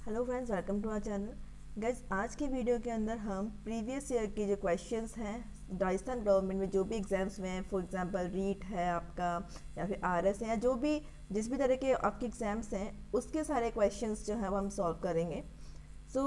Hello friends, welcome to our channel. Guys, आज की video के अंदर हम प्रीवियस ईयर के जो क्वेश्चंस हैं राजस्थान गवर्नमेंट में जो भी एग्ज़ाम्स में हैं, फॉर एग्जांपल रीट है आपका या फिर आरएस है या जो भी जिस भी तरह के आपके एग्ज़ाम्स हैं उसके सारे क्वेश्चंस जो हैं वो हम सॉल्व करेंगे। सो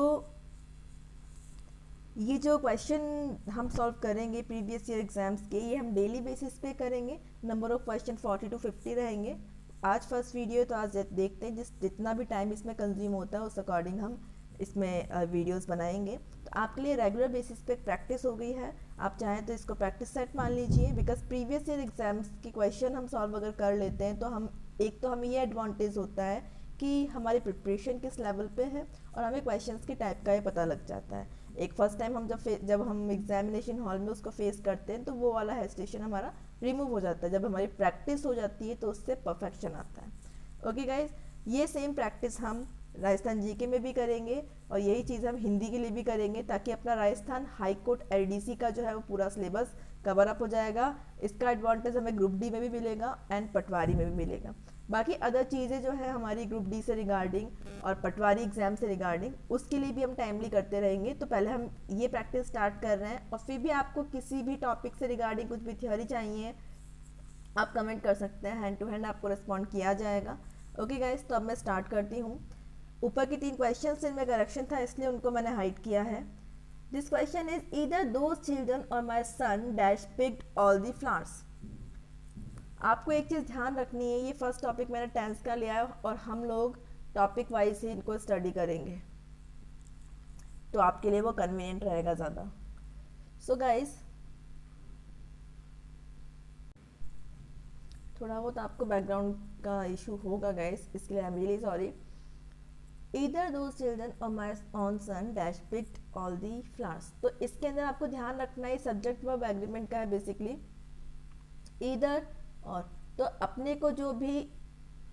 ये जो क्वेश्चन हम सॉल्व करेंगे प्रीवियस ईयर एग्ज़ाम्स के, ये हम डेली बेसिस पे करेंगे। नंबर ऑफ़ क्वेश्चन 40 to 50 रहेंगे। आज फर्स्ट वीडियो तो आज देखते हैं जितना भी टाइम इसमें कंज्यूम होता है उस अकॉर्डिंग हम इसमें वीडियोस बनाएंगे। तो आपके लिए रेगुलर बेसिस पे प्रैक्टिस हो गई है। आप चाहें तो इसको प्रैक्टिस सेट मान लीजिए, बिकॉज प्रीवियस ईयर एग्जाम्स की क्वेश्चन हम सॉल्व अगर कर लेते हैं तो हमें ये एडवांटेज होता है कि हमारी प्रिपरेशन किस लेवल पे है और हमें क्वेश्चंस की टाइप का ये पता लग जाता है। एक फर्स्ट टाइम हम जब हम एग्जामिनेशन हॉल में उसको फेस करते हैं तो वो वाला हेजिटेशन हमारा रिमूव हो जाता है। जब हमारी प्रैक्टिस हो जाती है तो उससे परफेक्शन आता है। ओके गाइज, ये सेम प्रैक्टिस हम राजस्थान जीके में भी करेंगे और यही चीज़ हम हिंदी के लिए भी करेंगे, ताकि अपना राजस्थान हाई कोर्ट एलडीसी का जो है वो पूरा सिलेबस कवर अप हो जाएगा। इसका एडवांटेज हमें ग्रुप डी में भी मिलेगा एंड पटवारी में भी मिलेगा। बाकी अदर चीज़ें जो है हमारी ग्रुप डी से रिगार्डिंग और पटवारी एग्जाम से रिगार्डिंग उसके लिए भी हम टाइमली करते रहेंगे। तो पहले हम ये प्रैक्टिस स्टार्ट कर रहे हैं और फिर भी आपको किसी भी टॉपिक से रिगार्डिंग कुछ भी थ्योरी चाहिए आप कमेंट कर सकते हैं, हैंड टू हैंड आपको रिस्पॉन्ड किया जाएगा। ओके गाइस, तो अब मैं स्टार्ट करती हूँ। ऊपर की 3 क्वेश्चन से इनमें करेक्शन था इसलिए उनको मैंने हाइड किया है। This question is either those children और my son dash picked all the flowers. आपको एक चीज़ ध्यान रखनी है, ये फर्स्ट टॉपिक मैंने टेंस का लिया है और हम लोग टॉपिक वाइज ही इनको स्टडी करेंगे तो आपके लिए वो कन्वीनियंट रहेगा ज़्यादा। सो गाइस, थोड़ा बहुत आपको बैकग्राउंड का इशू होगा गाइस, इसके लिए I am really sorry. Either those children और my own son dash picked all the flowers. तो इसके अंदर आपको ध्यान रखना है सब्जेक्ट वर्ब एग्रीमेंट का है बेसिकली ईदर और। तो अपने को जो भी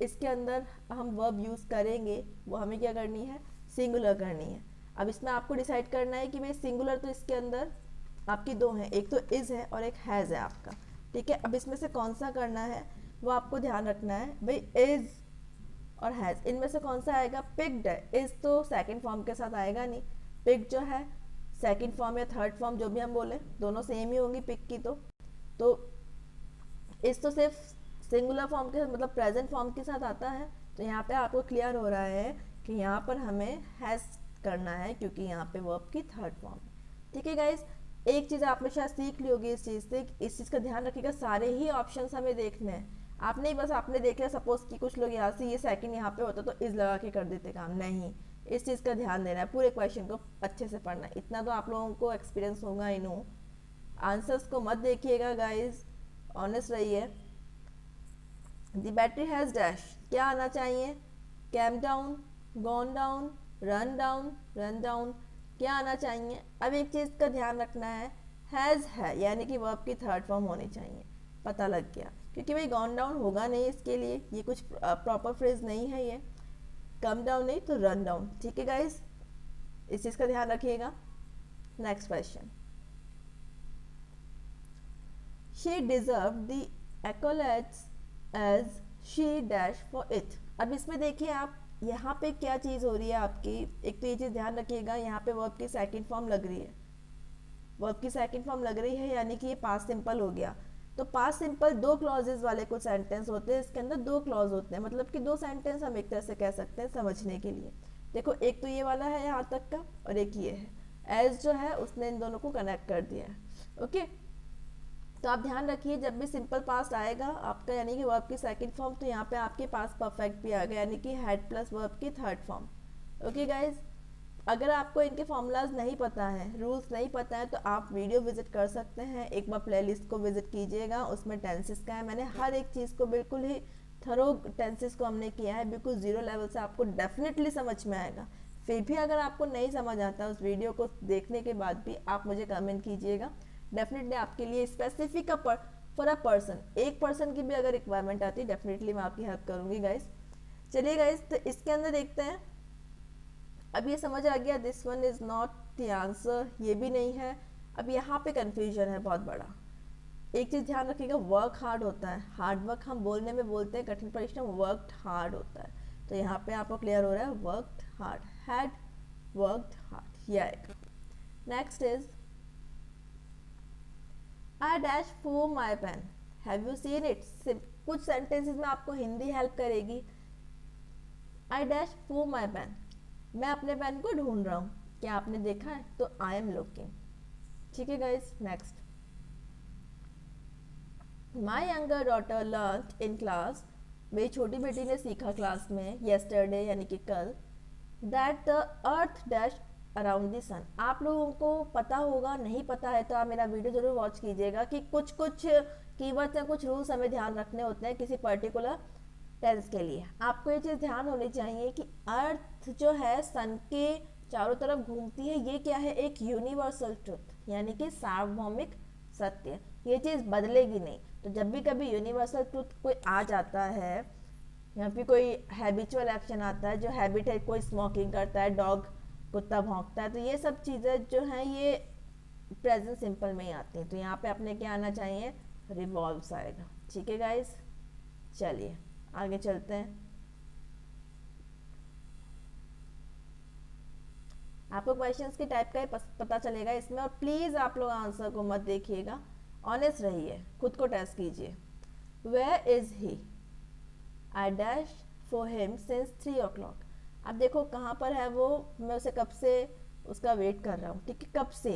इसके अंदर हम वर्ब यूज़ करेंगे वो हमें क्या करनी है, सिंगुलर करनी है। अब इसमें आपको डिसाइड करना है कि भाई सिंगुलर तो इसके अंदर आपकी 2 हैं, एक तो इज़ है और एक हैज़ है आपका। ठीक है, अब इसमें से कौन सा करना है वो आपको ध्यान रखना है। भाई इज़ और हैज़ इनमें से कौन सा आएगा, पिक्ड है। इज़ तो सेकंड फॉर्म के साथ आएगा नहीं, पिक्ड जो है सेकंड फॉर्म या थर्ड फॉर्म जो भी हम बोले दोनों सेम ही होंगी पिक की। तो इस तो सिर्फ सिंगुलर फॉर्म के मतलब प्रेजेंट फॉर्म के साथ आता है। तो यहाँ पे आपको क्लियर हो रहा है कि यहाँ पर हमें हैज़ करना है क्योंकि यहाँ पे वर्ब की थर्ड फॉर्म है। ठीक है गाइस, एक चीज़ आपने शायद सीख ली होगी इस चीज़ से, इस चीज़ का ध्यान रखिएगा, सारे ही ऑप्शंस हमें देखने हैं। आपने बस आपने देख लिया सपोज कि कुछ लोग यहाँ से ये सेकंड यहाँ पे होता तो इज लगा के कर देते काम, नहीं। इस चीज़ का ध्यान देना है, पूरे क्वेश्चन को अच्छे से पढ़ना है, इतना तो आप लोगों को एक्सपीरियंस होगा ही। नो आंसर्स को मत देखिएगा गाइज, ऑनेस्ट रहिए। द बैटरी हैज़ डैश, क्या आना चाहिए, came down, gone down, run down, run down, क्या आना चाहिए। अब एक चीज़ का ध्यान रखना हैज़ है यानी कि वर्ब की थर्ड फॉर्म होनी चाहिए। पता लग गया, क्योंकि भाई गॉन डाउन होगा नहीं इसके लिए, ये कुछ प्रॉपर फ्रेज नहीं है, ये कम डाउन नहीं तो रन डाउन। ठीक है गाइज, इस चीज़ का ध्यान रखिएगा। Next question, she deserve the accolades as she dash for it. अब इसमें देखिए आप यहाँ पे क्या चीज़ हो रही है आपकी, एक तो ये चीज़ ध्यान रखिएगा, यहाँ पे वर्ब की सेकंड फॉर्म लग रही है, वर्ब की सेकंड फॉर्म लग रही है यानी कि ये पास्ट सिंपल हो गया। तो पास्ट सिंपल 2 क्लॉजेज वाले कुछ सेंटेंस होते हैं, इसके अंदर 2 क्लॉज होते हैं, मतलब कि 2 सेंटेंस हम एक तरह से कह सकते हैं समझने के लिए। देखो एक तो ये वाला है यहाँ तक का और एक ये है, एज जो है उसने इन दोनों को कनेक्ट कर दिया है। ओके, तो आप ध्यान रखिए जब भी सिंपल पास्ट आएगा आपका यानी कि वर्ब की सेकंड फॉर्म, तो यहाँ पे आपके पास परफेक्ट भी आ गया यानी कि हैड प्लस वर्ब की थर्ड फॉर्म। ओके गाइज, अगर आपको इनके फॉर्मूलाज नहीं पता है, रूल्स नहीं पता है, तो आप वीडियो विजिट कर सकते हैं, एक बार प्लेलिस्ट को विजिट कीजिएगा, उसमें टेंसेस का है, मैंने हर एक चीज़ को बिल्कुल ही थरो टेंसेस को हमने किया है, बिल्कुल जीरो लेवल से आपको डेफिनेटली समझ में आएगा। फिर भी अगर आपको नहीं समझ आता उस वीडियो को देखने के बाद भी आप मुझे कमेंट कीजिएगा, डेफिनेटली आपके लिए स्पेसिफिक फॉर अ पर्सन, एक पर्सन की भी अगर रिक्वायरमेंट आती है डेफिनेटली मैं आपकी हेल्प करूँगी गाइस। चलिए गाइस, तो इसके अंदर देखते हैं। अब ये समझ आ गया this one is not the answer, ये भी नहीं है। अब यहाँ पे कन्फ्यूजन है बहुत बड़ा। एक चीज़ ध्यान रखिएगा, वर्क हार्ड होता है, हार्ड वर्क हम बोलने में बोलते हैं, कठिन परिश्रम वर्कड हार्ड होता है। तो यहाँ पे आपको क्लियर हो रहा है worked hard, had worked hard, ये आएगा. Next is I dash for my pen. Have you seen it? कुछ sentences में आपको हिंदी help करेगी. I dash for my pen. मैं अपने पेन को ढूंढ रहा हूँ. क्या आपने देखा है? तो I am looking. ठीक है guys. Next. My younger daughter learned in class. मेरी छोटी बेटी ने सीखा क्लास में yesterday यानी कि कल that the earth dash around the sun. आप लोगों को पता होगा, नहीं पता है तो आप मेरा वीडियो जरूर वॉच कीजिएगा कि कुछ कीवर्ड्स या कुछ रूल्स हमें ध्यान रखने होते हैं किसी पर्टिकुलर टेंस के लिए. आपको ये चीज़ ध्यान होनी चाहिए कि अर्थ जो है सन के चारों तरफ घूमती है. ये क्या है? एक यूनिवर्सल ट्रुथ यानी कि सार्वभौमिक सत्य. ये चीज़ बदलेगी नहीं. तो जब भी कभी यूनिवर्सल ट्रुथ कोई आ जाता है या फिर कोई हैबिचुअल एक्शन आता है, जो हैबिट है, कोई स्मोकिंग करता है, डॉग कुत्ता भौंकता है, तो ये सब चीज़ें जो हैं ये प्रेजेंट सिंपल में ही आती हैं. तो यहाँ पे अपने क्या आना चाहिए? रिवॉल्व्स आएगा. ठीक है गाइस, चलिए आगे चलते हैं. आपको क्वेश्चंस की टाइप का ही पता चलेगा इसमें. और प्लीज़ आप लोग आंसर को मत देखिएगा, ऑनेस्ट रहिए, खुद को टेस्ट कीजिए. Where is he? I dash for him since 3 o'clock. अब देखो कहाँ पर है वो. मैं उसे कब से उसका वेट कर रहा हूँ. ठीक है, कब से,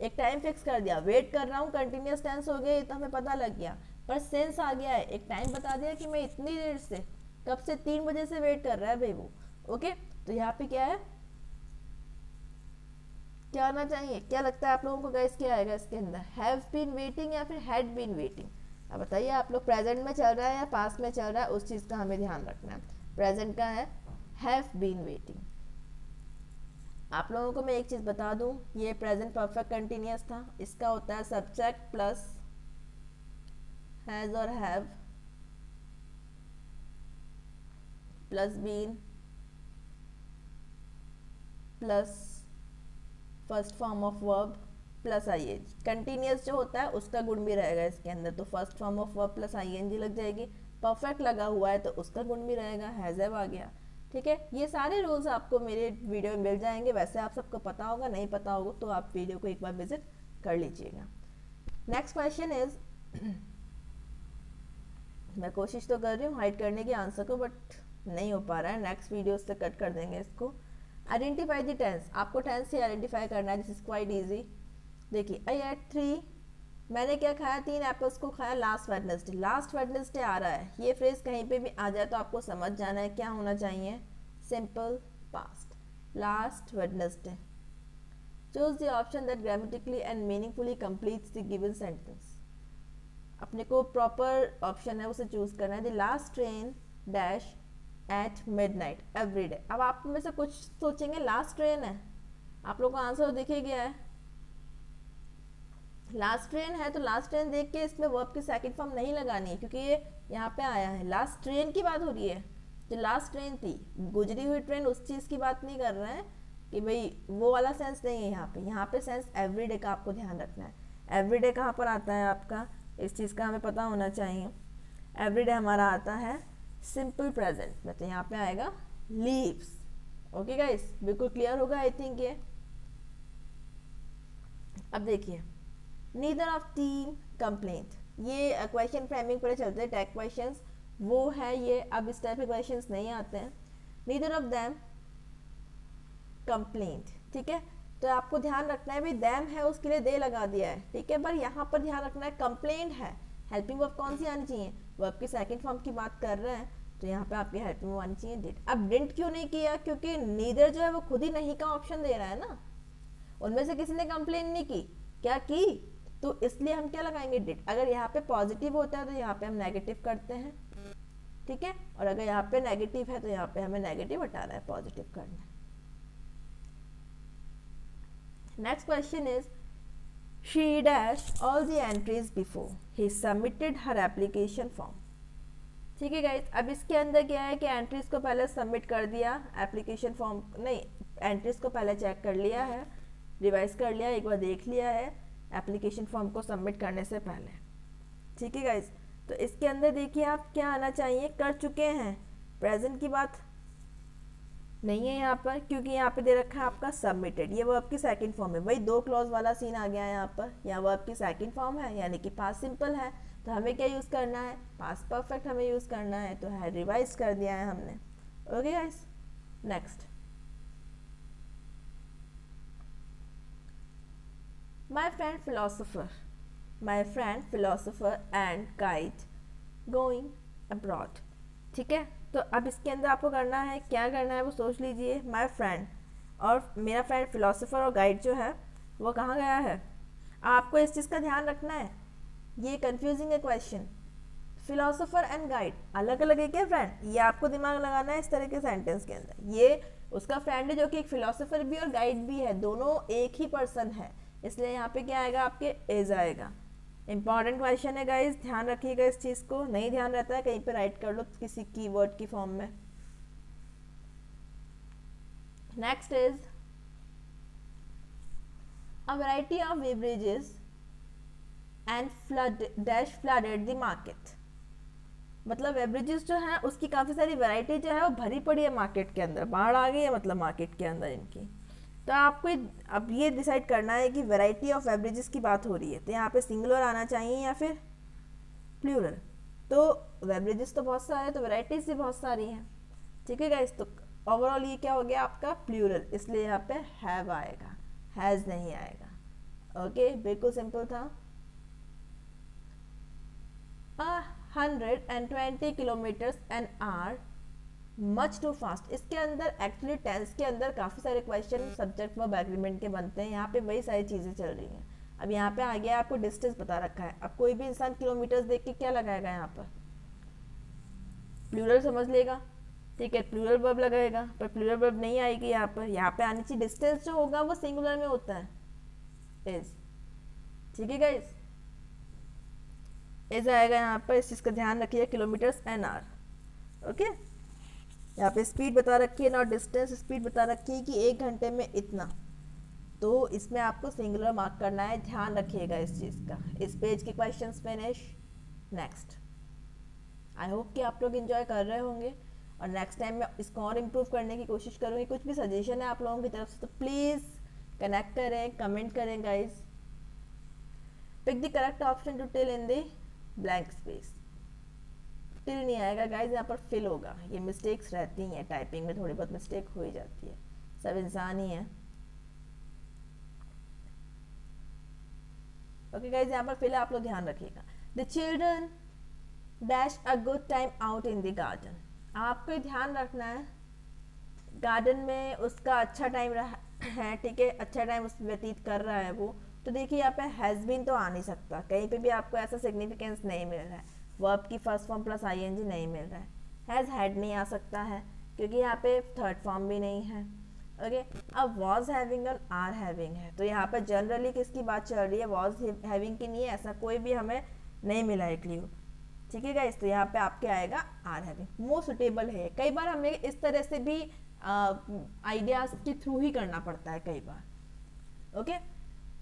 एक टाइम फिक्स कर दिया. वेट कर रहा हूँ कंटिन्यूस टेंस हो गया, ये तो हमें पता लग गया. पर सेंस आ गया है, एक टाइम बता दिया कि मैं इतनी देर से, कब से, 3 बजे से वेट कर रहा है भाई वो. ओके, तो यहाँ पे क्या है, क्या आना चाहिए? क्या लगता है आप लोगों को गाइस, क्या आएगा इसके अंदर? हैव बीन वेटिंग या फिर हैड बीन वेटिंग? अब बताइए आप लोग, प्रेजेंट में चल रहा है या पास्ट में चल रहा है, उस चीज़ का हमें ध्यान रखना है. प्रेजेंट का है हैव बीन वेटिंग. आप लोगों को मैं एक चीज़ बता दूं, ये प्रेजेंट परफेक्ट कंटिन्यूअस था. इसका होता है सब्जेक्ट प्लस हैज और have plus been plus first form of verb plus ING. Continuous जो होता है उसका गुण भी रहेगा इसके अंदर, तो first form of verb plus ING लग जाएगी. परफेक्ट लगा हुआ है तो उसका गुण भी रहेगा, हैज हैव आ गया. ठीक है, ये सारे रूल्स आपको मेरे वीडियो में मिल जाएंगे. वैसे आप सबको पता होगा, नहीं पता होगा तो आप वीडियो को एक बार विजिट कर लीजिएगा. नेक्स्ट क्वेश्चन इज, मैं कोशिश तो कर रही हूँ हाइड करने की आंसर को, बट नहीं हो पा रहा है. नेक्स्ट वीडियो से कट कर देंगे इसको. Identify the tense. आपको टेंस से आइडेंटिफाई करना है. This is quite easy. देखिए, आई एट 3, मैंने क्या खाया? 3 एप्पल्स को खाया लास्ट वेडनेसडे. लास्ट वेडनेसडे आ रहा है, ये फ्रेज कहीं पे भी आ जाए तो आपको समझ जाना है क्या होना चाहिए? Simple past, last Wednesday. Choose the option that grammatically and meaningfully completes the given sentence. अपने को प्रॉपर ऑप्शन है उसे चूज करना है. The last train dash at midnight every day. अब आप में से कुछ सोचेंगे लास्ट ट्रेन है, आप लोग को आंसर दिख ही गया है. लास्ट ट्रेन है तो लास्ट ट्रेन देख के इसमें वर्ब की सेकंड फॉर्म नहीं लगानी है, क्योंकि ये यहाँ पे आया है. लास्ट ट्रेन की बात हो रही है, जो लास्ट ट्रेन थी, गुजरी हुई ट्रेन, उस चीज़ की बात नहीं कर रहे हैं कि भाई वो वाला सेंस नहीं है यहाँ पे. यहाँ पे सेंस एवरीडे का आपको ध्यान रखना है. एवरीडे कहाँ पर आता है आपका, इस चीज़ का हमें पता होना चाहिए. एवरीडे हमारा आता है सिंपल प्रेजेंट में, तो यहाँ पे आएगा लीव्स. ओके गाइस, बिल्कुल क्लियर होगा आई थिंक ये. अब देखिए, नीदर ऑफ टीम कंप्लेंट. ये क्वेश्चन फ्रेमिंग पर चलते हैं, टैग क्वेश्चंस वो है ये. अब इस टाइप के क्वेश्चंस नहीं आते हैं. Neither of them complaint. ठीक है, तो आपको ध्यान रखना है भाई, देम है उसके लिए दे लगा दिया है. ठीक है, पर यहाँ पर ध्यान रखना है कंप्लेंट है. हेल्पिंग वर्ब कौन सी आनी चाहिए? वर्ब की सेकंड फॉर्म की बात कर रहे हैं, तो यहाँ पे आपकी हेल्पिंग वर्ब आनी चाहिए डिड. अब डिडंट क्यों नहीं किया? क्योंकि नीदर जो है वो खुद ही नहीं का ऑप्शन दे रहा है ना. उनमें से किसी ने कंप्लेन नहीं की, क्या की? तो इसलिए हम क्या लगाएंगे? डिड. अगर यहाँ पे पॉजिटिव होता है तो यहाँ पे हम नेगेटिव करते हैं. ठीक है, और अगर यहाँ पे नेगेटिव है तो यहाँ पे हमें नेगेटिव हटाना है, पॉजिटिव करना है. Next question is, she dash all the entries before he submitted her application form. ठीक है गाइस, अब इसके अंदर क्या है कि एंट्रीज को पहले सबमिट कर दिया, एप्लीकेशन फॉर्म नहीं, एंट्रीज को पहले चेक कर लिया है, रिवाइज कर लिया, एक बार देख लिया है एप्लीकेशन फॉर्म को सबमिट करने से पहले. ठीक है गाइस, तो इसके अंदर देखिए आप क्या आना चाहिए, कर चुके हैं, प्रेजेंट की बात नहीं है यहाँ पर, क्योंकि यहाँ पे दे रखा है आपका सबमिटेड, ये वर्ब की सेकंड फॉर्म है। वही दो क्लॉज वाला सीन आ गया है यहाँ पर, यहाँ वर्ब की सेकंड फॉर्म है यानी कि पास्ट सिंपल है, तो हमें क्या यूज़ करना है, पास्ट परफेक्ट हमें यूज़ करना है, तो है रिवाइज कर दिया है हमने। Okay guys, next, my friend philosopher and guide going abroad. ठीक है, तो अब इसके अंदर आपको करना है, क्या करना है वो सोच लीजिए। माई फ्रेंड, और मेरा फ्रेंड फिलोसोफर और गाइड जो है वो कहाँ गया है। आपको इस चीज़ का ध्यान रखना है, ये कंफ्यूजिंग है क्वेश्चन। फिलोसोफर एंड गाइड अलग अलग है क्या फ्रेंड, ये आपको दिमाग लगाना है इस तरह के सेंटेंस के अंदर। ये उसका फ्रेंड है जो कि एक फिलोसोफर भी और गाइड भी है, दोनों एक ही पर्सन है, इसलिए यहाँ पे क्या आएगा, आपके इज आएगा। इंपॉर्टेंट क्वेश्चन है गाइस, ध्यान रखिएगा इस चीज़ को, नहीं ध्यान रहता है कहीं पे राइट कर लो किसी कीवर्ड की फॉर्म में। Next is a variety of beverages and flooded the market. मतलब बेवरेजेस जो है उसकी काफ़ी सारी वैरायटी जो है वो भरी पड़ी है मार्केट के अंदर, बाढ़ आ गई है मतलब मार्केट के अंदर इनकी। तो आपको अब ये डिसाइड करना है कि वैरायटी ऑफ बेवरेजेस की बात हो रही है, तो यहाँ पे सिंगुलर आना चाहिए या फिर प्लूरल। तो बेवरेजेस तो बहुत सारे, तो वैराइटीज भी बहुत सारी हैं। ठीक है गाइस, तो ओवरऑल ये क्या हो गया आपका प्लूरल, इसलिए यहाँ पे हैव आएगा, हैज़ नहीं आएगा। ओके, बिल्कुल सिंपल था। 120 kilometres an hour much too fast. इसके अंदर एक्चुअली टेंस के अंदर काफ़ी सारे क्वेश्चन सब्जेक्ट वर्ब एग्रीमेंट के बनते हैं, यहाँ पे वही सारी चीज़ें चल रही हैं। अब यहाँ पे आ गया आपको डिस्टेंस बता रखा है, अब कोई भी इंसान किलोमीटर्स देख के क्या लगाएगा, यहाँ पर प्लूरल समझ लेगा। ठीक है, प्लूरल वर्ब लगाएगा, पर प्लूरल वर्ब नहीं आएगी यहाँ पर, यहाँ पे आनी चाहिए डिस्टेंस जो होगा वो सिंगुलर में होता है, इज। ठीक है गाइस, इज आएगा यहाँ पर, इस चीज़ का ध्यान रखिए, किलोमीटर्स एन आवर। ओके, यहाँ पे स्पीड बता रखी है, नॉट डिस्टेंस, स्पीड बता रखी है कि 1 घंटे में इतना, तो इसमें आपको सिंगुलर मार्क करना है, ध्यान रखिएगा इस चीज़ का। इस पेज के questions finish. Next, I hope कि आप लोग इन्जॉय कर रहे होंगे, और नेक्स्ट टाइम मैं इसको और इम्प्रूव करने की कोशिश करूँगी। कुछ भी सजेशन है आप लोगों की तरफ से तो प्लीज़ कनेक्ट करें, कमेंट करें guys. Pick the correct option to till in the blank space. Till नहीं आएगा गाइज, यहाँ पर फिल होगा। ये मिस्टेक्स रहती हैं टाइपिंग में, थोड़ी बहुत मिस्टेक हो ही जाती है, सब इंसान ही है। ओके गाइज, यहाँ पर फिल आप लोग ध्यान रखिएगा। The children dash a good time out in the garden. आपको ध्यान रखना है, गार्डन में उसका अच्छा टाइम रहा है, ठीक है, अच्छा टाइम उस व्यतीत कर रहा है वो। तो देखिए यहाँ पे हैज़ बीन तो आ नहीं सकता, कहीं पे भी आपको ऐसा सिग्निफिकेंस नहीं मिल रहा है, वर्ब की फर्स्ट फॉर्म प्लस आईएनजी नहीं मिल रहा है। हैज़ हैड नहीं आ सकता है, क्योंकि यहाँ पे थर्ड फॉर्म भी नहीं है। ओके, अब वॉज हैविंग और आर हैविंग है, तो यहाँ पर जनरली किसकी बात चल रही है, वॉज हैविंग की नहीं है, ऐसा कोई भी हमें नहीं मिला है क्ल्यू। ठीक है गाइस, तो यहाँ पे आपके आएगा आर हैविंग, मोस्ट सुटेबल है। कई बार हमें इस तरह से भी आइडियाज के थ्रू ही करना पड़ता है कई बार। Okay,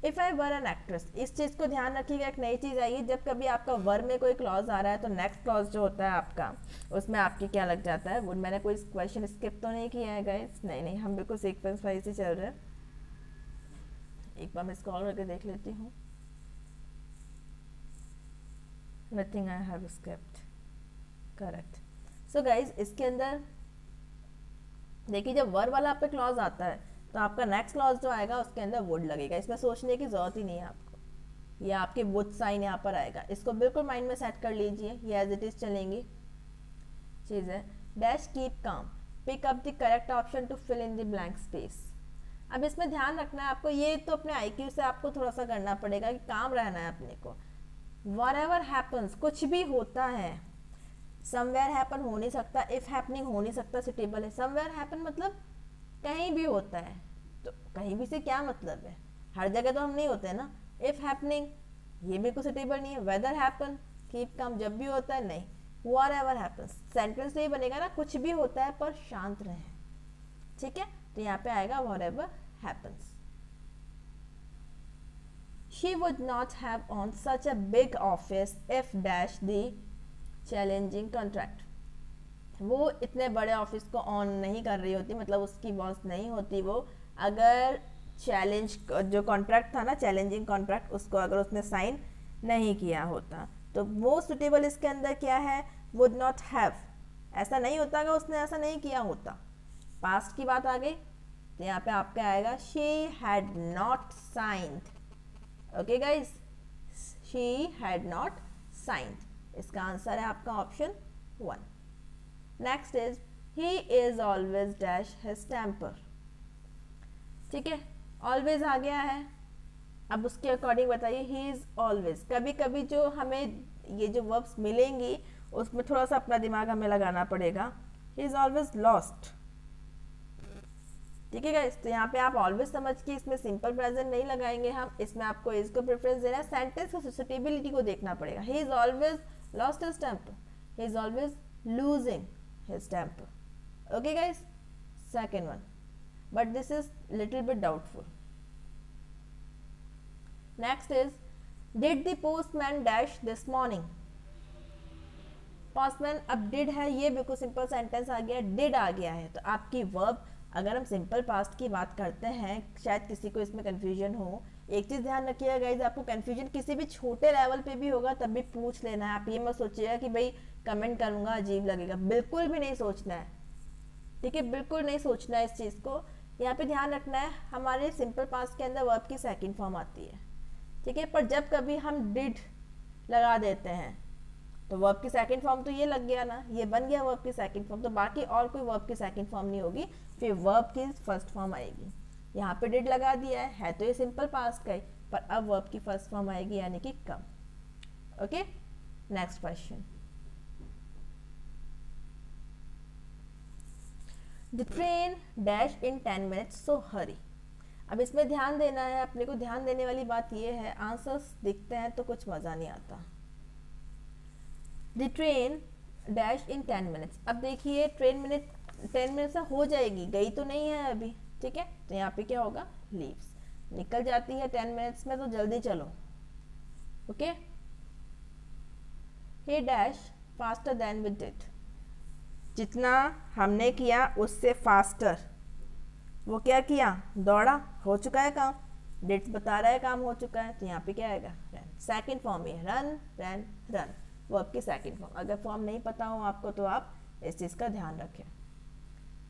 if I were an actress, इस चीज़ को ध्यान रखिएगा, एक नई चीज़ आई है, जब कभी आपका वर में कोई क्लॉज आ रहा है तो नेक्स्ट क्लॉज जो होता है आपका, उसमें आपके क्या लग जाता है। वो मैंने कोई क्वेश्चन स्किप तो नहीं किया है गाइस, नहीं, हम बिल्कुल सीक्वेंस वाइज ही चल रहे हैं। एक बार मैं स्क्रॉल करके देख लेती हूँ। Nothing I have skipped, correct. So guys, इसके अंदर देखिए जब वर वाला आप पे क्लॉज आता है तो आपका नेक्स्ट क्लॉज जो आएगा उसके अंदर वुड लगेगा, इसमें सोचने की ज़रूरत ही नहीं है आपको। ये आपके वुड साइन यहाँ पर आएगा, इसको बिल्कुल माइंड में सेट कर लीजिए, ये एज इट इज़ चलेंगी चीज़ है। Dash keep calm, pick up the correct option to fill in the blank space. अब इसमें ध्यान रखना है आपको, ये तो अपने IQ से आपको थोड़ा सा करना पड़ेगा कि काम रहना है अपने को। whatever happens, कुछ भी होता है, somewhere happen हो नहीं सकता, if happening हो नहीं सकता, suitable है। somewhere happen मतलब कहीं भी होता है, तो कहीं भी से क्या मतलब है, हर जगह तो हम नहीं होते ना। if happening ये बिल्कुल suitable नहीं है। whether happen, keep calm जब भी होता है नहीं, whatever happens सेंटेंस नहीं बनेगा ना, कुछ भी होता है पर शांत रहें। ठीक है, तो यहाँ पे आएगा whatever happens। She would not have owned such a big office if dash the challenging contract। वो इतने बड़े ऑफिस को ऑन नहीं कर रही होती, मतलब उसकी बॉस नहीं होती वो, अगर चैलेंज जो कॉन्ट्रैक्ट था ना, चैलेंजिंग कॉन्ट्रैक्ट, उसको अगर उसने साइन नहीं किया होता। तो मोस्ट सुटेबल इसके अंदर क्या है, वुड नॉट हैव, ऐसा नहीं होता अगर उसने ऐसा नहीं किया होता। पास्ट की बात आ गई, तो यहाँ पे आपका आएगा she had not signed. Okay guys, she had not signed, इसका आंसर है आपका option 1। Next is he is always dash his temper. ठीक है, ऑलवेज आ गया है, अब उसके अकॉर्डिंग बताइए ही इज ऑलवेज। कभी कभी जो हमें ये जो वर्ब्स मिलेंगी उसमें थोड़ा सा अपना दिमाग हमें लगाना पड़ेगा। He is always lost. ठीक है गाइस, तो यहाँ पे आप ऑलवेज समझ के इसमें सिंपल प्रेजेंट नहीं लगाएंगे हम, इसमें आपको इसको प्रेफरेंस देना है, सेंटेंस की सुटेबिलिटी को देखना पड़ेगा। He is always lost his temper, he is always losing his temper. Okay guys, second one, but this is little bit doubtful. Next is, did the postman dash this morning? postman अब did है, ये बिल्कुल simple sentence आ गया, did आ गया है, तो आपकी verb, अगर हम सिंपल पास्ट की बात करते हैं, शायद किसी को इसमें कंफ्यूजन हो, एक चीज ध्यान रखिएगा गाइज, आपको कंफ्यूजन किसी भी छोटे लेवल पे भी होगा तब भी पूछ लेना है। आप ये मत सोचिएगा कि भाई कमेंट करूंगा अजीब लगेगा, बिल्कुल भी नहीं सोचना है। ठीक है, बिल्कुल नहीं सोचना है इस चीज को। यहाँ पे ध्यान रखना है, हमारे सिंपल पास्ट के अंदर वर्ब की सेकंड फॉर्म आती है। ठीक है, पर जब कभी हम डिड लगा देते हैं तो वर्ब की सेकंड फॉर्म तो ये लग गया ना, ये बन गया वर्ब की सेकंड फॉर्म, तो बाकी और कोई वर्ब की सेकंड फॉर्म नहीं होगी, फिर वर्ब की फर्स्ट फॉर्म आएगी। यहाँ पे डिड लगा दिया है तो ये सिंपल पास्ट का ही, पर अब वर्ब की फर्स्ट फॉर्म आएगी, यानी कि कम। Okay, next question, The train dash in 10 minutes, so hurry। अब इसमें ध्यान देना है अपने को, ध्यान देने वाली बात ये है, आंसर्स दिखते हैं तो कुछ मज़ा नहीं आता। The train dash in 10 minutes, अब देखिए ट्रेन 10 मिनट से हो जाएगी, गई तो नहीं है अभी। ठीक है, तो यहाँ पे क्या होगा, लीव्स, निकल जाती है 10 मिनट्स में, तो जल्दी चलो। Okay, he dash faster than we did, जितना हमने किया उससे फास्टर, वो क्या किया, दौड़ा, हो चुका है काम, डेट्स बता रहा है काम हो चुका है, तो यहाँ पे क्या आएगा, रन, सेकंड फॉर्म है, रन रन रन, वर्ब की सेकंड फॉर्म। अगर फॉर्म नहीं पता हो आपको तो आप इस चीज़ का ध्यान रखें।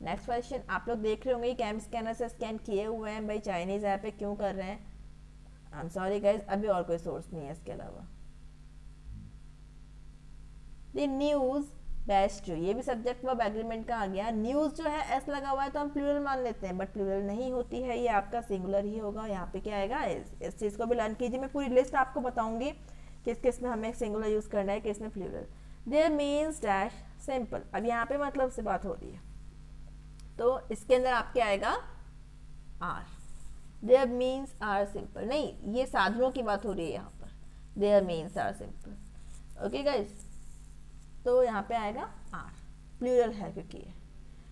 नेक्स्ट क्वेश्चन, आप लोग देख रहे होंगे कैम स्कैनर से स्कैन किए हुए हैं, भाई चाइनीज ऐप पे क्यों कर रहे हैं, आई एम सॉरी गाइज, अभी और कोई सोर्स नहीं है इसके अलावा। द न्यूज़ डैश टू, ये भी सब्जेक्ट वर्ब एग्रीमेंट का आ गया। न्यूज़ जो है एस लगा हुआ है तो हम प्लूरल मान लेते हैं, बट प्लूरल नहीं होती है, ये आपका सिंगुलर ही होगा। यहाँ पे क्या आएगा, इस चीज़ को भी लर्न कीजिए, मैं पूरी लिस्ट आपको बताऊंगी किस किस में हमें सिंगुलर यूज़ करना है, किस में plural. There means dash simple, अब यहाँ पे मतलब से बात हो रही है, तो इसके अंदर आपके आएगा are. There means are simple, नहीं ये साधनों की बात हो रही है यहाँ पर, there means are simple. Okay guys, तो यहाँ पे आएगा आर, प्लूरल है क्योंकि ये।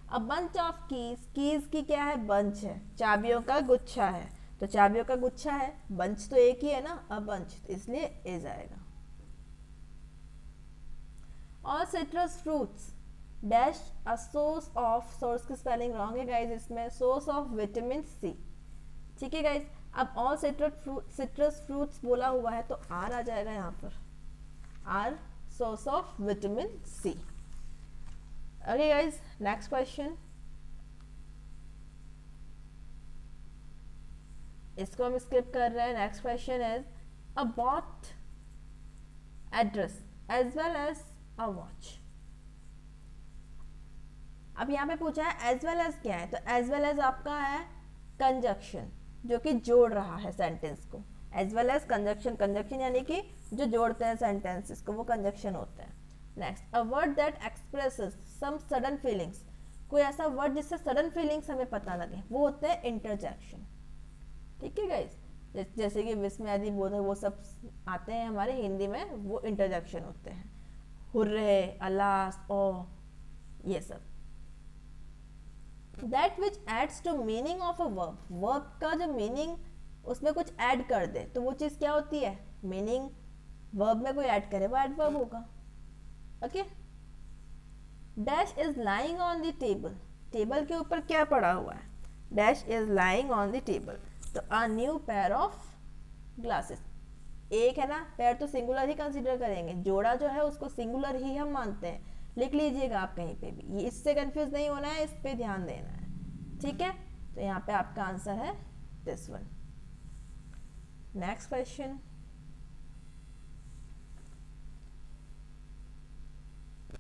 अब बंच ऑफ कीज, कीज की क्या है, बंच है, चाबियों का गुच्छा है, तो चाबियों का गुच्छा है, बंच तो एक ही है ना, अब बंच, इसलिए इज आएगा। और citrus fruits dash a source of, source की स्पेलिंग रॉन्ग है गाइज इसमें, सोर्स ऑफ विटामिन सी। ठीक है गाइज, अब ऑल सिट्रस फ्रूट्स बोला हुआ है तो आर आ जाएगा यहाँ पर, are source of vitamin C. Okay guys, next question, इसको हम स्किप कर रहे हैं। Next question is a bought address as well as a watch. अब यहाँ पे पूछा है एज वेल एज क्या है, तो एज वेल एज आपका है कंजक्शन, जो कि जोड़ रहा है सेंटेंस को, as well as conjunction, conjunction यानी कि जो जोड़ते हैं सेंटेंसेस को, वो कंजक्शन होते हैं। Next, a word that expresses some sudden feelings, कोई ऐसा वर्ड जिससे सडन फीलिंग्स हमें पता लगे, वो होते हैं इंटरजेक्शन। ठीक है गाइस, जैसे कि विस्मयादि बोधक वो सब आते हैं हमारे हिंदी में, वो इंटरजेक्शन होते हैं, हुर्रे, अलास, ओ, ये सब। That which adds to meaning of a verb, verb का जो मीनिंग उसमें कुछ ऐड कर दे तो वो चीज़ क्या होती है, मीनिंग। वर्ब में कोई ऐड करे वो एडवर्ब होगा। Okay, dash is lying on the table, table के ऊपर क्या पड़ा हुआ है, dash is lying on the table, तो a new pair of glasses, एक है ना पैर तो सिंगुलर ही कंसीडर करेंगे, जोड़ा जो है उसको सिंगुलर ही हम मानते हैं, लिख लीजिएगा आप कहीं पे भी, ये इससे कंफ्यूज नहीं होना है, इस पे ध्यान देना है, ठीक है। तो यहाँ पे आपका आंसर है this one. Next question,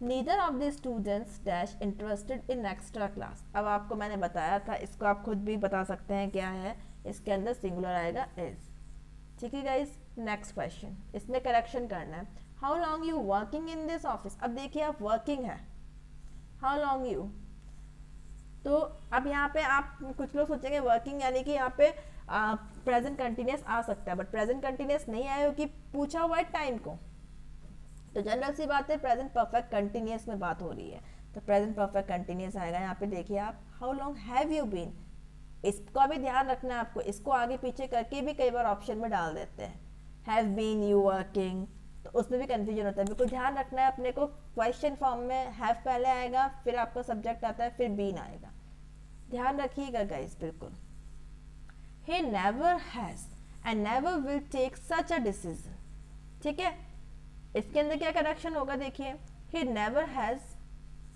neither of the students dash interested in extra class, अब आपको मैंने बताया था, इसको आप खुद भी बता सकते हैं क्या है, इसके अंदर सिंगुलर आएगा इज, ठीक है गाइस। नेक्स्ट क्वेश्चन, इसमें करेक्शन करना है, how long you working in this office, अब देखिए आप वर्किंग है, हाउ लॉन्ग यू, तो अब यहाँ पे आप कुछ लोग सोचेंगे वर्किंग यानी कि यहाँ पे प्रेजेंट कंटिन्यूस आ सकता है, बट प्रेजेंट कंटिन्यूस नहीं आया क्योंकि पूछा हुआ है टाइम को, तो जनरल सी बात है प्रेजेंट परफेक्ट कंटिन्यूस में बात हो रही है, तो प्रेजेंट परफेक्ट कंटिन्यूस आएगा। यहाँ पे देखिए आप, how long have you been, इसका भी ध्यान रखना है आपको, इसको आगे पीछे करके भी कई बार ऑप्शन में डाल देते हैं, हैव बीन यू वर्किंग, तो उसमें भी कंफ्यूजन होता है, बिल्कुल ध्यान रखना है अपने को, क्वेश्चन फॉर्म में हैव पहले आएगा, फिर आपका सब्जेक्ट आता है, फिर बीन आएगा, ध्यान रखिएगा गाइस बिल्कुल। he never has and never will take such a decision, ठीक है, इसके अंदर क्या करेक्शन होगा देखिए, he never has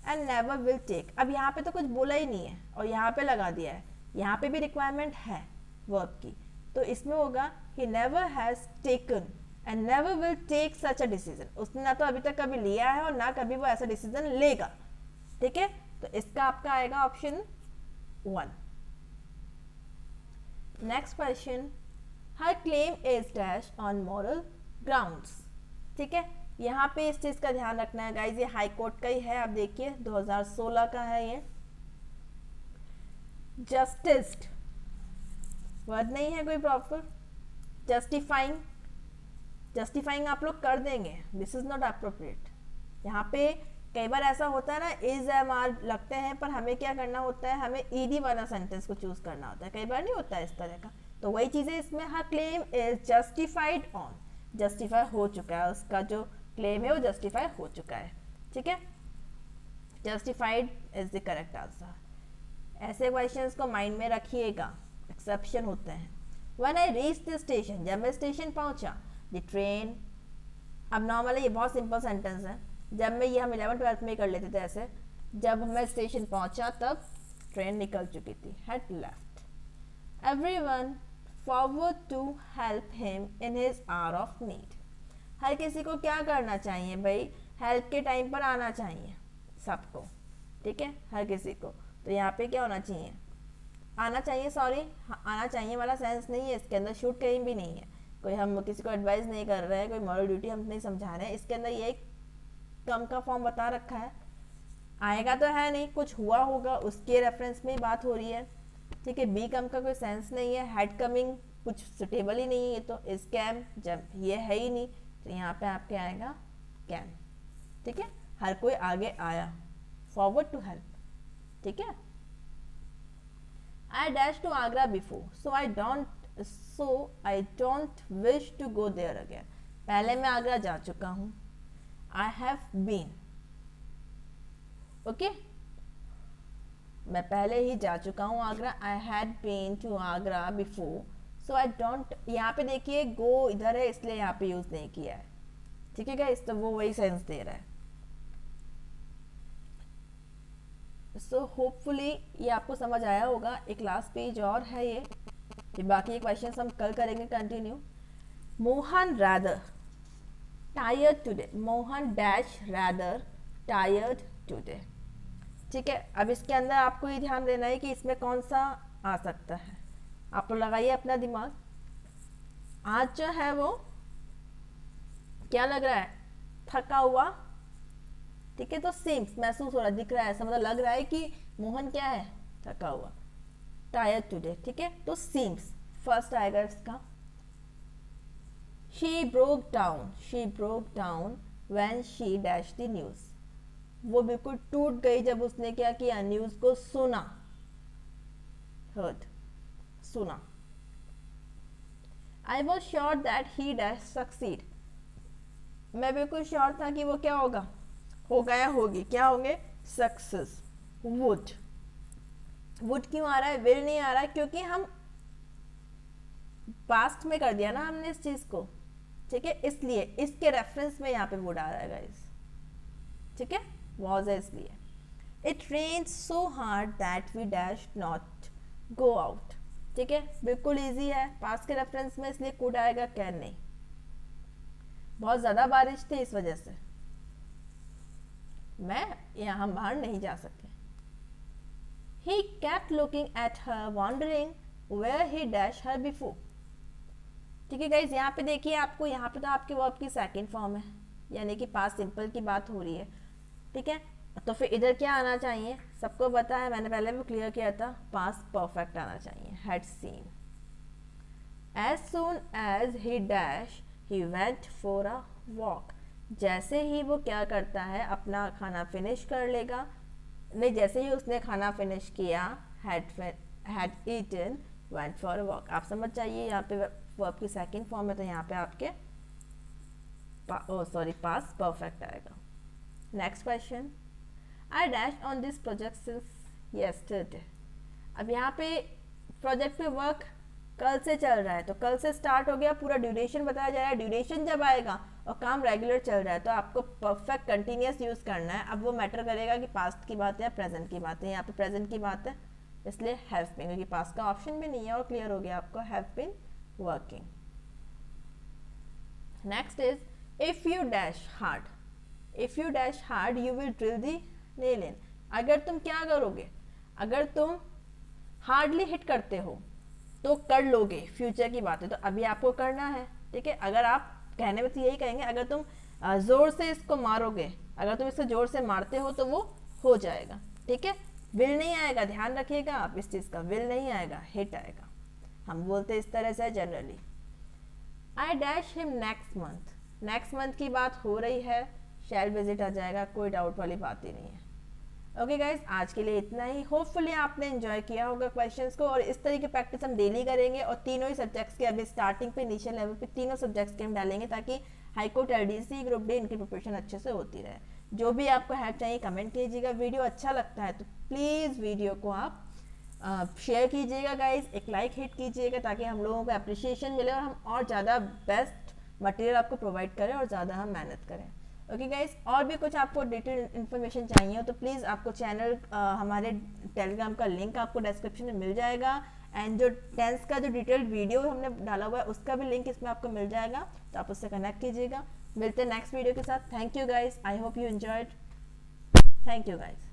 and never will take, अब यहाँ पे तो कुछ बोला ही नहीं है और यहाँ पे लगा दिया है, यहाँ पे भी रिक्वायरमेंट है वर्ब की, तो इसमें होगा he never has taken and never will take such a decision, उसने ना तो अभी तक कभी लिया है और ना कभी वो ऐसा डिसीजन लेगा, ठीक है, तो इसका आपका आएगा option 1। Next question, her claim is dash on moral grounds, ठीक है, यहाँ पे इस चीज का ध्यान रखना है गाइज, ये हाई कोर्ट का ही है, आप देखिए 2016 का है ये, जस्टिस्ड वर्ड नहीं है कोई प्रॉपर, जस्टिफाइंग, जस्टिफाइंग आप लोग कर देंगे, दिस इज नॉट अप्रोप्रिएट, यहाँ पे कई बार ऐसा होता है ना इज एम आर लगते हैं, पर हमें क्या करना होता है, हमें ईडी वाला सेंटेंस को चूज करना होता है, कई बार नहीं होता है इस तरह का, तो वही चीजें इसमें, हर claim is justified on, justify हो चुका है, उसका जो क्लेम है वो जस्टिफाई हो चुका है, ठीक है, justified is the correct answer. ऐसे क्वेश्चंस को माइंड में रखिएगा, एक्सेप्शन होते हैं। When I reach the station, जब मैं स्टेशन पहुंचा, द ट्रेन, अब नॉर्मली ये बहुत सिंपल सेंटेंस है, जब मैं ये हम 11th-12th में कर लेते थे ऐसे, जब मैं स्टेशन पहुंचा तब ट्रेन निकल चुकी थी, had left, everyone forward to help him in his hour of need, हर किसी को क्या करना चाहिए भाई, हेल्प के टाइम पर आना चाहिए सबको, ठीक है, हर किसी को, तो यहाँ पे क्या होना चाहिए, आना चाहिए, सॉरी आना चाहिए वाला सेंस नहीं है इसके अंदर, शूट कहीं भी नहीं है, कोई हम किसी को एडवाइस नहीं कर रहे हैं, कोई मॉरल ड्यूटी हम नहीं समझा रहे हैं, इसके अंदर ये कम का फॉर्म बता रखा है, आएगा तो है नहीं, कुछ हुआ होगा उसके रेफरेंस में ही बात हो रही है, ठीक है, बी कम का कोई सेंस नहीं है, हेड कमिंग कुछ सुटेबल ही नहीं है, तो इस कैम जब ये है ही नहीं, तो यहाँ पे आपके आएगा कैन, ठीक है, हर कोई आगे आया, फॉरवर्ड टू हेल्प, ठीक है। I dash to Agra before, so I don't wish to go there again, पहले मैं आगरा जा चुका हूँ, I have been, ओके, मैं पहले ही जा चुका हूँ Agra, I had been to Agra before, so I don't, यहाँ पे देखिए go इधर है इसलिए यहाँ पे यूज नहीं किया है, ठीक है गाइस, तो वो वही सेंस दे रहा है, सो होपफुली ये आपको समझ आया होगा। एक लास्ट पेज और है ये, फिर बाकी क्वेश्चंस हम कल करेंगे continue. Mohan rather tired today, Mohan dash rather tired today, ठीक है। अब इसके अंदर आपको ये ध्यान देना है कि इसमें कौन सा आ सकता है, आप लोग लगाइए अपना दिमाग। आज जो है वो क्या लग रहा है, थका हुआ, ठीक है, तो सीम्स महसूस हो रहा है, दिख रहा है, ऐसा मतलब लग रहा है कि मोहन क्या है, थका हुआ, टायर्ड टुडे, ठीक है, तो सीम्स फर्स्ट आएगा इसका। She broke down when she dashed the news, वो बिल्कुल टूट गई जब उसने क्या किया, न्यूज को सुना, heard, सुना। I was sure that he dash succeed, मैं बिल्कुल श्योर था कि वो क्या होगा, होगा या होगी, क्या होंगे, सक्सेस। वुड, वुड क्यों आ रहा है, विल नहीं आ रहा है? क्योंकि हम पास्ट में कर दिया ना हमने इस चीज को, ठीक है, इसलिए इसके रेफरेंस में यहाँ पे वुड आ रहा है गाइस, ठीक है, वॉज है इसलिए। It rain so hard that we dash not go out, ठीक है, बिल्कुल इजी है, पास्ट के रेफरेंस में, इसलिए कुड आएगा, कैन नहीं। बहुत ज्यादा बारिश थी इस वजह से हम बाहर नहीं जा सके। He kept looking at her, wondering where he dashed her before. ठीक है गाइज, यहाँ पे देखिए आपको, यहाँ पे तो आपके वर्ब की सेकंड फॉर्म है, यानी कि पास्ट सिंपल की बात हो रही है, ठीक है, तो फिर इधर क्या आना चाहिए, सबको पता है, मैंने पहले भी क्लियर किया था, पास्ट परफेक्ट आना चाहिए, had seen। As soon as he dash, he went for a walk। जैसे ही वो क्या करता है, अपना खाना फिनिश कर लेगा, नहीं, जैसे ही उसने खाना फिनिश किया, had eaten, went for a walk। आप समझ जाइए, यहाँ पे वर्ब की सेकंड फॉर्म है, तो यहाँ पे आपके पास्ट परफेक्ट आएगा। Next question, I dash on this project since yesterday. अब यहाँ पे प्रोजेक्ट पे वर्क कल से चल रहा है, तो कल से स्टार्ट हो गया, पूरा ड्यूरेशन बताया जा रहा है, ड्यूरेशन जब आएगा और काम रेगुलर चल रहा है तो आपको परफेक्ट कंटिन्यूस यूज करना है। अब वो मैटर करेगा कि पास्ट की बात है या प्रेजेंट की बात है, यहाँ पे प्रेजेंट की बात है, इसलिए हैव बीन, क्योंकि पास्ट का ऑप्शन भी नहीं है, और क्लियर हो गया आपको, have been working. Next is, if you dash hard, if you dash hard you will drill the nail in. अगर तुम क्या करोगे, अगर तुम हार्डली हिट करते हो तो कर लोगे, फ्यूचर की बात है, तो अभी आपको करना है, ठीक है। अगर आप कहने में तो यही कहेंगे, अगर तुम जोर से इसको मारोगे, अगर तुम इसको जोर से मारते हो तो वो हो जाएगा, ठीक है। विल नहीं आएगा, ध्यान रखिएगा आप इस चीज का, विल नहीं आएगा, हिट आएगा, हम बोलते इस तरह से generally. I dash him next month, next month की बात हो रही है, शैल विजिट आ जाएगा, कोई डाउट वाली बात ही नहीं है। ओके गाइज, आज के लिए इतना ही, होपफुली आपने एंजॉय किया होगा क्वेश्चंस को, और इस तरह की प्रैक्टिस हम डेली करेंगे, और तीनों ही सब्जेक्ट्स के अभी स्टार्टिंग पे इनिशियल लेवल पे तीनों सब्जेक्ट्स के हम डालेंगे, ताकि हाईकोर्ट, एलडीसी, ग्रुप डी, इनकी प्रिपरेशन अच्छे से होती रहे। जो भी आपको हेल्प चाहिए कमेंट कीजिएगा, वीडियो अच्छा लगता है तो प्लीज़ वीडियो को आप शेयर कीजिएगा गाइज, एक लाइक हिट कीजिएगा, ताकि हम लोगों को अप्रिशिएशन मिले और हम और ज़्यादा बेस्ट मटेरियल आपको प्रोवाइड करें और ज़्यादा हम मेहनत करें। ओके गाइज, और भी कुछ आपको डिटेल इन्फॉर्मेशन चाहिए हो तो प्लीज़ आपको चैनल, हमारे टेलीग्राम का लिंक आपको डिस्क्रिप्शन में मिल जाएगा, एंड जो टेंस का जो डिटेल्ड वीडियो हमने डाला हुआ है उसका भी लिंक इसमें आपको मिल जाएगा, तो आप उससे कनेक्ट कीजिएगा। मिलते हैं नेक्स्ट वीडियो के साथ। Thank you guys, I hope you enjoyed, thank you guys.